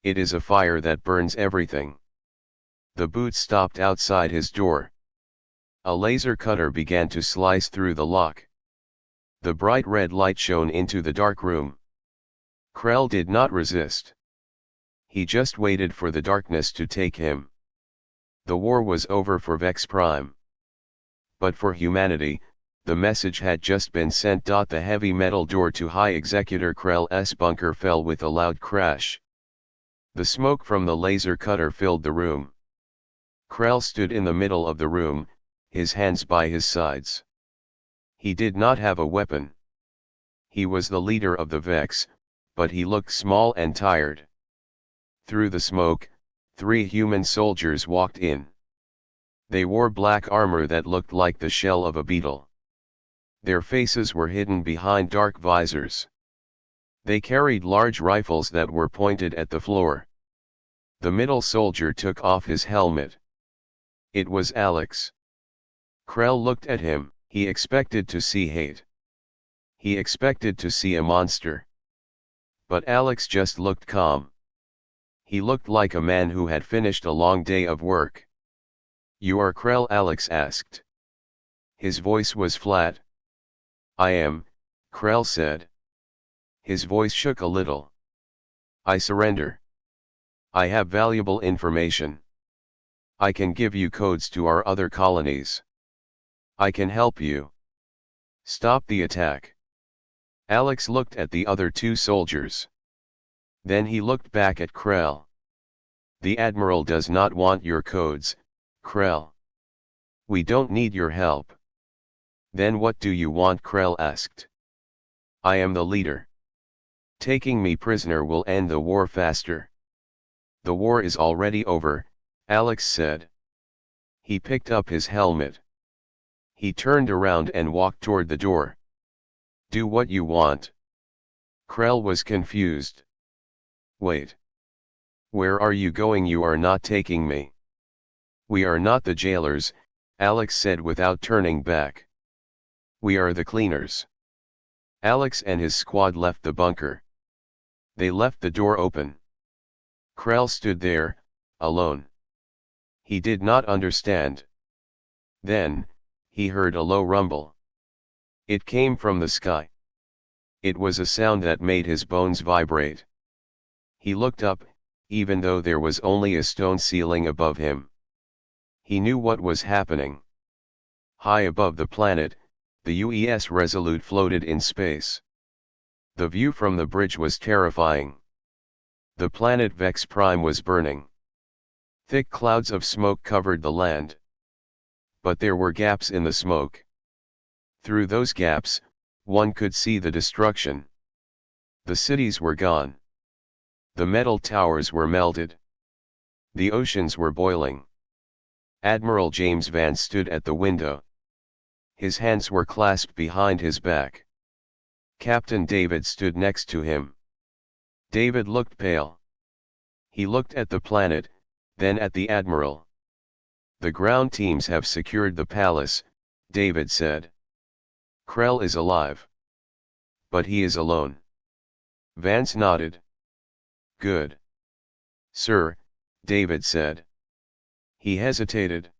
It is a fire that burns everything. The boots stopped outside his door. A laser cutter began to slice through the lock. The bright red light shone into the dark room. Krell did not resist. He just waited for the darkness to take him. The war was over for Vex Prime. But for humanity, the message had just been sent. The heavy metal door to High Executor Krell's bunker fell with a loud crash. The smoke from the laser cutter filled the room. Krell stood in the middle of the room, his hands by his sides. He did not have a weapon. He was the leader of the Vex, but he looked small and tired. Through the smoke, 3 human soldiers walked in. They wore black armor that looked like the shell of a beetle. Their faces were hidden behind dark visors. They carried large rifles that were pointed at the floor. The middle soldier took off his helmet. It was Alex. Krell looked at him. He expected to see hate. He expected to see a monster. But Alex just looked calm. He looked like a man who had finished a long day of work. You are Krell? Alex asked. His voice was flat. I am, Krell said. His voice shook a little. I surrender. I have valuable information. I can give you codes to our other colonies. I can help you. Stop the attack. Alex looked at the other 2 soldiers. Then he looked back at Krell. The Admiral does not want your codes, Krell. We don't need your help. Then what do you want? Krell asked. I am the leader. Taking me prisoner will end the war faster. The war is already over, Alex said. He picked up his helmet. He turned around and walked toward the door. Do what you want. Krell was confused. Wait. Where are you going? You are not taking me. We are not the jailers, Alex said without turning back. We are the cleaners. Alex and his squad left the bunker. They left the door open. Krell stood there, alone. He did not understand. Then, he heard a low rumble. It came from the sky. It was a sound that made his bones vibrate. He looked up, even though there was only a stone ceiling above him. He knew what was happening. High above the planet, the UES Resolute floated in space. The view from the bridge was terrifying. The planet Vex Prime was burning. Thick clouds of smoke covered the land. But there were gaps in the smoke. Through those gaps, one could see the destruction. The cities were gone. The metal towers were melted. The oceans were boiling. Admiral James Vance stood at the window. His hands were clasped behind his back. Captain David stood next to him. David looked pale. He looked at the planet, then at the Admiral. The ground teams have secured the palace, David said. Krell is alive. But he is alone. Vance nodded. Good. Sir, David said. He hesitated.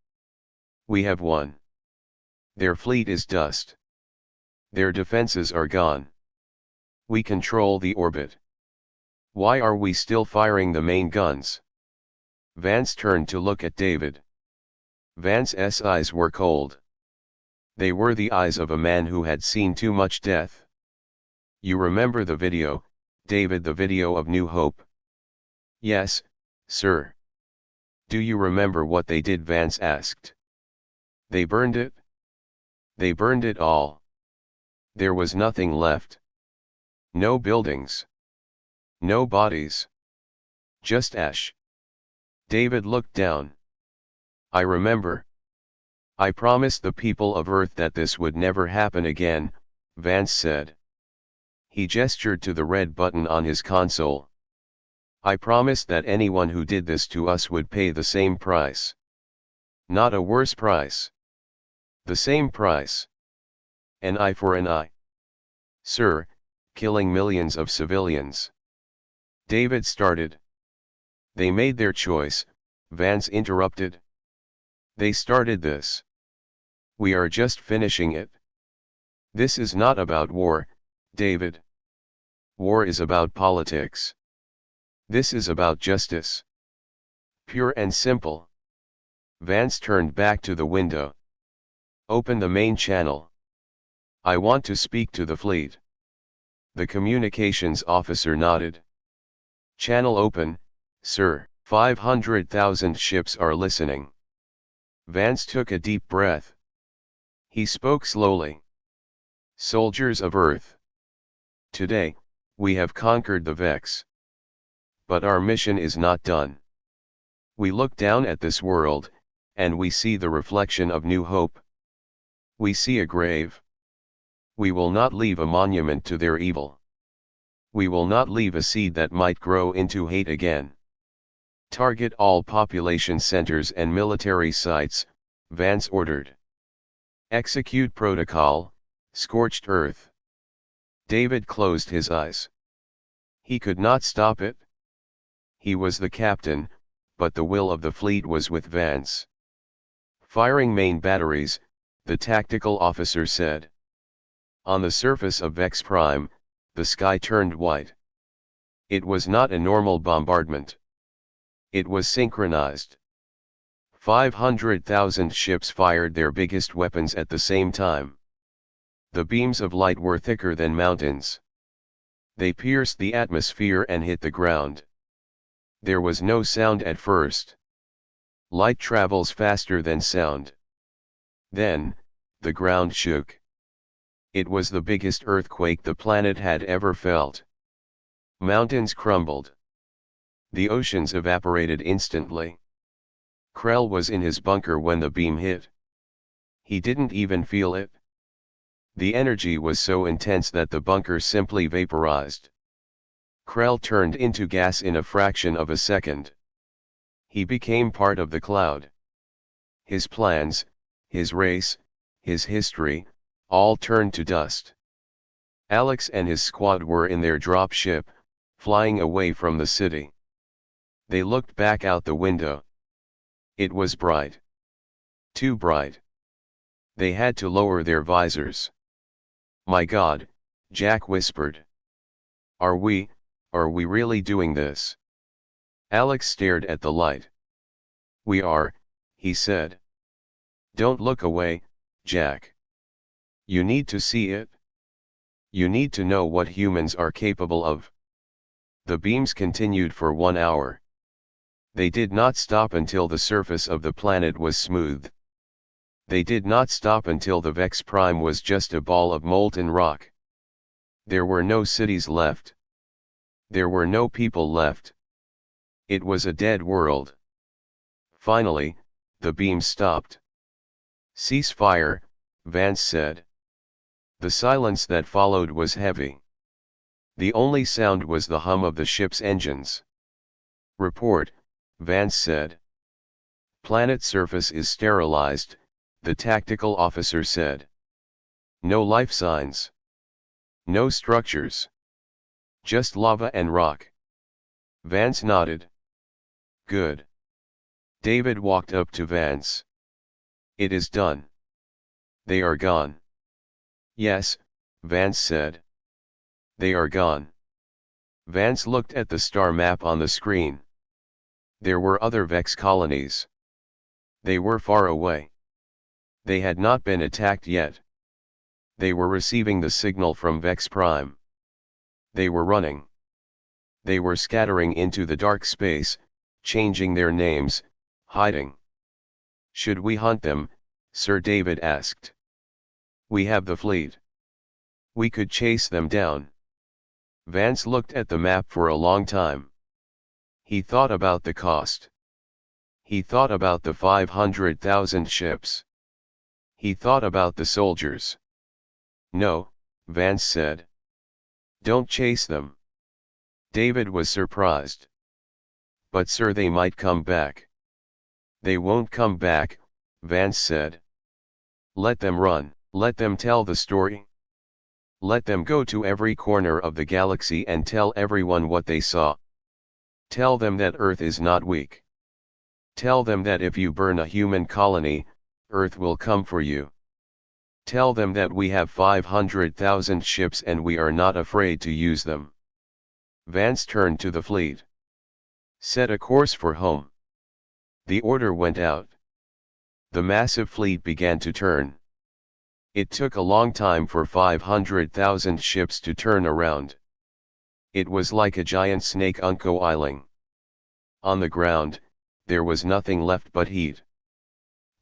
We have won. Their fleet is dust. Their defenses are gone. We control the orbit. Why are we still firing the main guns? Vance turned to look at David. Vance's eyes were cold. They were the eyes of a man who had seen too much death. You remember the video, David, the video of New Hope? Yes, sir. Do you remember what they did? Vance asked. They burned it. They burned it all. There was nothing left. No buildings. No bodies. Just ash. David looked down. I remember. I promised the people of Earth that this would never happen again, Vance said. He gestured to the red button on his console. I promised that anyone who did this to us would pay the same price. Not a worse price. The same price. An eye for an eye. Sir, killing millions of civilians. David started. They made their choice, Vance interrupted. They started this. We are just finishing it. This is not about war, David. War is about politics. This is about justice. Pure and simple. Vance turned back to the window. Open the main channel. I want to speak to the fleet. The communications officer nodded. Channel open, sir. 500,000 ships are listening. Vance took a deep breath. He spoke slowly. Soldiers of Earth. Today, we have conquered the Vex. But our mission is not done. We look down at this world, and we see the reflection of New Hope. We see a grave. We will not leave a monument to their evil. We will not leave a seed that might grow into hate again. Target all population centers and military sites, Vance ordered. Execute protocol, Scorched Earth. David closed his eyes. He could not stop it. He was the captain, but the will of the fleet was with Vance. Firing main batteries, the tactical officer said. On the surface of Vex Prime, the sky turned white. It was not a normal bombardment. It was synchronized. 500,000 ships fired their biggest weapons at the same time. The beams of light were thicker than mountains. They pierced the atmosphere and hit the ground. There was no sound at first. Light travels faster than sound. Then, the ground shook. It was the biggest earthquake the planet had ever felt. Mountains crumbled. The oceans evaporated instantly. Krell was in his bunker when the beam hit. He didn't even feel it. The energy was so intense that the bunker simply vaporized. Krell turned into gas in a fraction of a second. He became part of the cloud. His plans, his race, his history, all turned to dust. Alex and his squad were in their drop ship, flying away from the city. They looked back out the window. It was bright. Too bright. They had to lower their visors. "My God," Jack whispered. Are we really doing this?" Alex stared at the light. "We are," he said. "Don't look away, Jack. You need to see it. You need to know what humans are capable of." The beams continued for 1 hour. They did not stop until the surface of the planet was smooth. They did not stop until the Vex Prime was just a ball of molten rock. There were no cities left. There were no people left. It was a dead world. Finally, the beam stopped. "Cease fire," Vance said. The silence that followed was heavy. The only sound was the hum of the ship's engines. "Report," Vance said. "Planet surface is sterilized," the tactical officer said. "No life signs. No structures. Just lava and rock." Vance nodded. "Good." David walked up to Vance. "It is done. They are gone." "Yes," Vance said. "They are gone." Vance looked at the star map on the screen. There were other Vex colonies. They were far away. They had not been attacked yet. They were receiving the signal from Vex Prime. They were running. They were scattering into the dark space, changing their names, hiding. "Should we hunt them?" Sir David asked. "We have the fleet. We could chase them down." Vance looked at the map for a long time. He thought about the cost. He thought about the 500,000 ships. He thought about the soldiers. "No," Vance said. "Don't chase them." David was surprised. "But sir, they might come back." "They won't come back," Vance said. "Let them run. Let them tell the story. Let them go to every corner of the galaxy and tell everyone what they saw. Tell them that Earth is not weak. Tell them that if you burn a human colony, Earth will come for you. Tell them that we have 500,000 ships and we are not afraid to use them." Vance turned to the fleet. "Set a course for home." The order went out. The massive fleet began to turn. It took a long time for 500,000 ships to turn around. It was like a giant snake uncoiling. On the ground, there was nothing left but heat.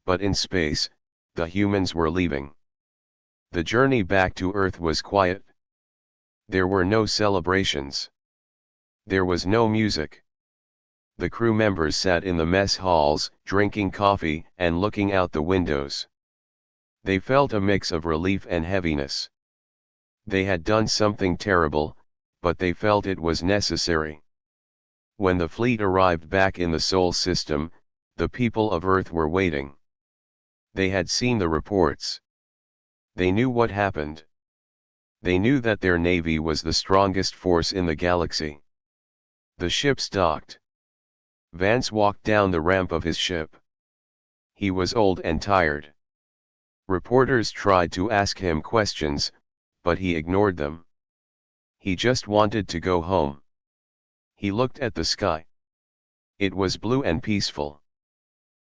But in space, the humans were leaving. The journey back to Earth was quiet. There were no celebrations. There was no music. The crew members sat in the mess halls, drinking coffee and looking out the windows. They felt a mix of relief and heaviness. They had done something terrible, but they felt it was necessary. When the fleet arrived back in the Sol system, the people of Earth were waiting. They had seen the reports. They knew what happened. They knew that their navy was the strongest force in the galaxy. The ships docked. Vance walked down the ramp of his ship. He was old and tired. Reporters tried to ask him questions, but he ignored them. He just wanted to go home. He looked at the sky. It was blue and peaceful.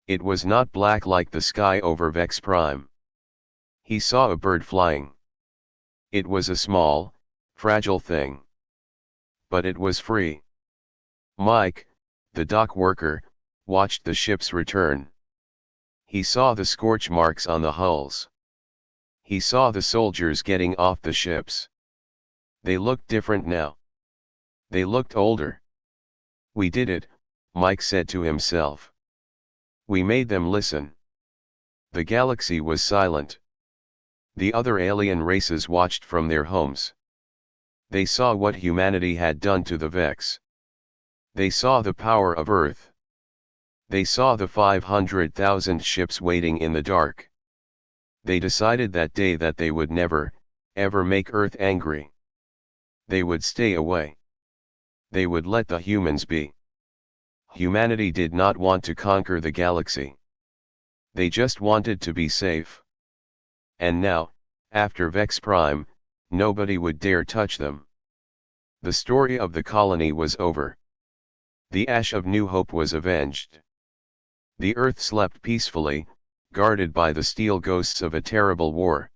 It was not black like the sky over Vex Prime. He saw a bird flying. It was a small, fragile thing. But it was free. "Mike," the dock worker, watched the ships return. He saw the scorch marks on the hulls. He saw the soldiers getting off the ships. They looked different now. They looked older. "We did it," Mike said to himself. "We made them listen." The galaxy was silent. The other alien races watched from their homes. They saw what humanity had done to the Vex. They saw the power of Earth. They saw the 500,000 ships waiting in the dark. They decided that day that they would never, ever make Earth angry. They would stay away. They would let the humans be. Humanity did not want to conquer the galaxy. They just wanted to be safe. And now, after Vex Prime, nobody would dare touch them. The story of the colony was over. The ash of New Hope was avenged. The Earth slept peacefully, guarded by the steel ghosts of a terrible war.